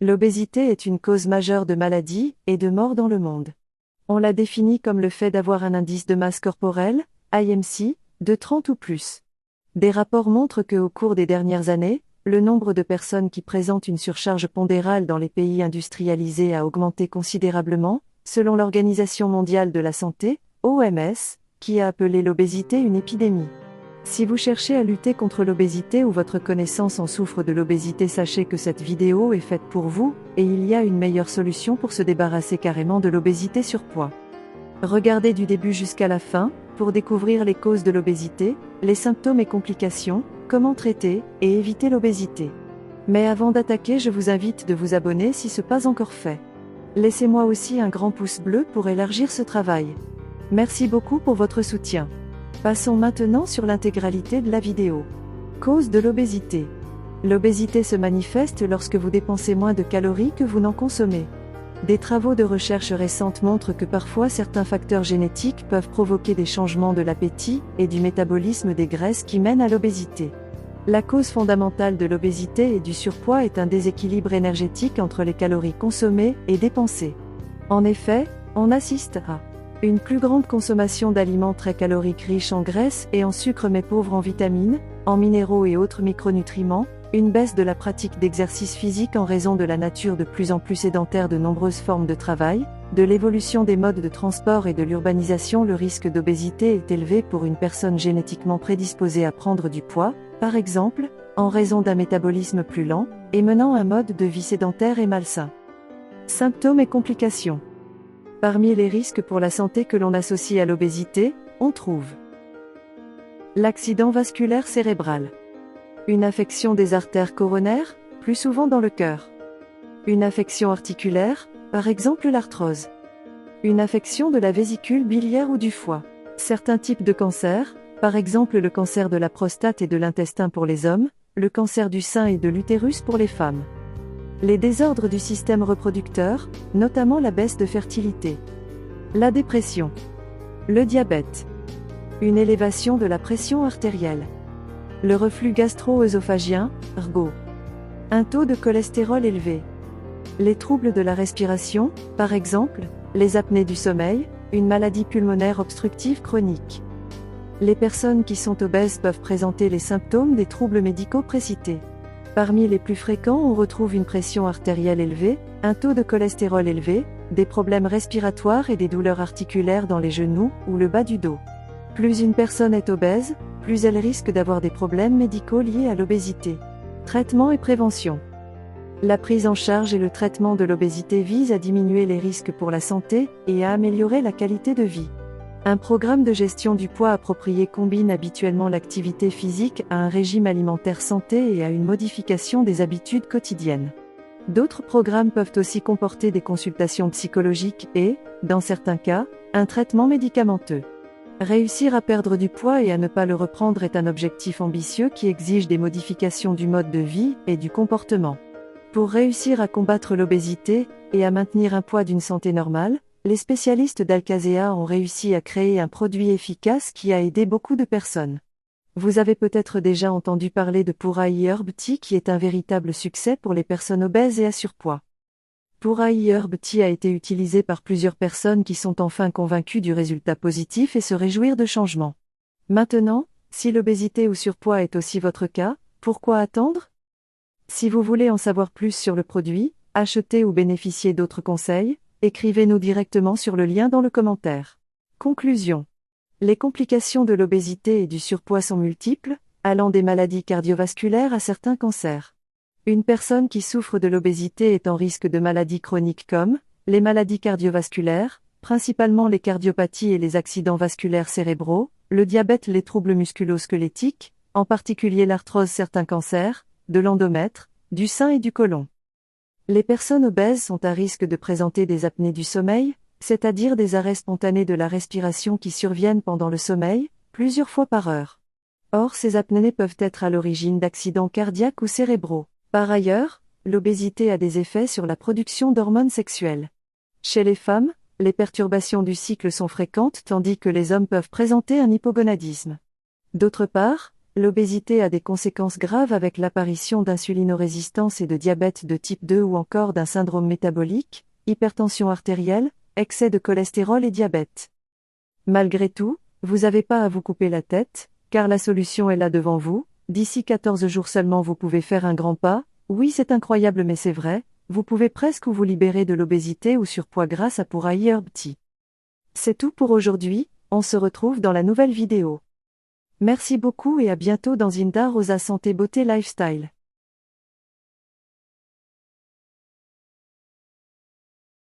L'obésité est une cause majeure de maladies et de morts dans le monde. On la définit comme le fait d'avoir un indice de masse corporelle, IMC, de 30 ou plus. Des rapports montrent qu'au cours des dernières années, le nombre de personnes qui présentent une surcharge pondérale dans les pays industrialisés a augmenté considérablement, selon l'Organisation mondiale de la santé, OMS, qui a appelé l'obésité une épidémie. Si vous cherchez à lutter contre l'obésité ou votre connaissance en souffre de l'obésité, sachez que cette vidéo est faite pour vous, et il y a une meilleure solution pour se débarrasser carrément de l'obésité surpoids. Regardez du début jusqu'à la fin, pour découvrir les causes de l'obésité, les symptômes et complications, comment traiter et éviter l'obésité. Mais avant d'attaquer, je vous invite de vous abonner si ce n'est pas encore fait. Laissez-moi aussi un grand pouce bleu pour élargir ce travail. Merci beaucoup pour votre soutien. Passons maintenant sur l'intégralité de la vidéo. Cause de l'obésité. L'obésité se manifeste lorsque vous dépensez moins de calories que vous n'en consommez. Des travaux de recherche récentes montrent que parfois certains facteurs génétiques peuvent provoquer des changements de l'appétit et du métabolisme des graisses qui mènent à l'obésité. La cause fondamentale de l'obésité et du surpoids est un déséquilibre énergétique entre les calories consommées et dépensées. En effet, on assiste à une plus grande consommation d'aliments très caloriques riches en graisses et en sucre mais pauvres en vitamines, en minéraux et autres micronutriments, une baisse de la pratique d'exercice physique en raison de la nature de plus en plus sédentaire de nombreuses formes de travail, de l'évolution des modes de transport et de l'urbanisation. Le risque d'obésité est élevé pour une personne génétiquement prédisposée à prendre du poids, par exemple, en raison d'un métabolisme plus lent, et menant un mode de vie sédentaire et malsain. Symptômes et complications. Parmi les risques pour la santé que l'on associe à l'obésité, on trouve l'accident vasculaire cérébral, une affection des artères coronaires, plus souvent dans le cœur, une affection articulaire, par exemple l'arthrose, une affection de la vésicule biliaire ou du foie, certains types de cancers, par exemple le cancer de la prostate et de l'intestin pour les hommes, le cancer du sein et de l'utérus pour les femmes. Les désordres du système reproducteur, notamment la baisse de fertilité. La dépression. Le diabète. Une élévation de la pression artérielle. Le reflux gastro-œsophagien, RGO. Un taux de cholestérol élevé. Les troubles de la respiration, par exemple, les apnées du sommeil, une maladie pulmonaire obstructive chronique. Les personnes qui sont obèses peuvent présenter les symptômes des troubles médicaux précités. Parmi les plus fréquents, on retrouve une pression artérielle élevée, un taux de cholestérol élevé, des problèmes respiratoires et des douleurs articulaires dans les genoux ou le bas du dos. Plus une personne est obèse, plus elle risque d'avoir des problèmes médicaux liés à l'obésité. Traitement et prévention. La prise en charge et le traitement de l'obésité visent à diminuer les risques pour la santé et à améliorer la qualité de vie. Un programme de gestion du poids approprié combine habituellement l'activité physique à un régime alimentaire santé et à une modification des habitudes quotidiennes. D'autres programmes peuvent aussi comporter des consultations psychologiques et, dans certains cas, un traitement médicamenteux. Réussir à perdre du poids et à ne pas le reprendre est un objectif ambitieux qui exige des modifications du mode de vie et du comportement. Pour réussir à combattre l'obésité et à maintenir un poids d'une santé normale, les spécialistes d'Alcasea ont réussi à créer un produit efficace qui a aidé beaucoup de personnes. Vous avez peut-être déjà entendu parler de Pura Herb Tea qui est un véritable succès pour les personnes obèses et à surpoids. Pura Herb Tea a été utilisé par plusieurs personnes qui sont enfin convaincues du résultat positif et se réjouir de changements. Maintenant, si l'obésité ou surpoids est aussi votre cas, pourquoi attendre ? Si vous voulez en savoir plus sur le produit, acheter ou bénéficier d'autres conseils, écrivez-nous directement sur le lien dans le commentaire. Conclusion. Les complications de l'obésité et du surpoids sont multiples, allant des maladies cardiovasculaires à certains cancers. Une personne qui souffre de l'obésité est en risque de maladies chroniques comme les maladies cardiovasculaires, principalement les cardiopathies et les accidents vasculaires cérébraux, le diabète, les troubles musculo-squelettiques, en particulier l'arthrose, certains cancers, de l'endomètre, du sein et du côlon. Les personnes obèses sont à risque de présenter des apnées du sommeil, c'est-à-dire des arrêts spontanés de la respiration qui surviennent pendant le sommeil, plusieurs fois par heure. Or, ces apnées peuvent être à l'origine d'accidents cardiaques ou cérébraux. Par ailleurs, l'obésité a des effets sur la production d'hormones sexuelles. Chez les femmes, les perturbations du cycle sont fréquentes tandis que les hommes peuvent présenter un hypogonadisme. D'autre part, l'obésité a des conséquences graves avec l'apparition d'insulinorésistance et de diabète de type 2 ou encore d'un syndrome métabolique, hypertension artérielle, excès de cholestérol et diabète. Malgré tout, vous n'avez pas à vous couper la tête, car la solution est là devant vous. D'ici 14 jours seulement vous pouvez faire un grand pas. Oui, c'est incroyable mais c'est vrai, vous pouvez presque vous libérer de l'obésité ou surpoids grâce à Pura Herb Tea. C'est tout pour aujourd'hui, on se retrouve dans la nouvelle vidéo. Merci beaucoup et à bientôt dans Inda Rosa Santé Beauté Lifestyle.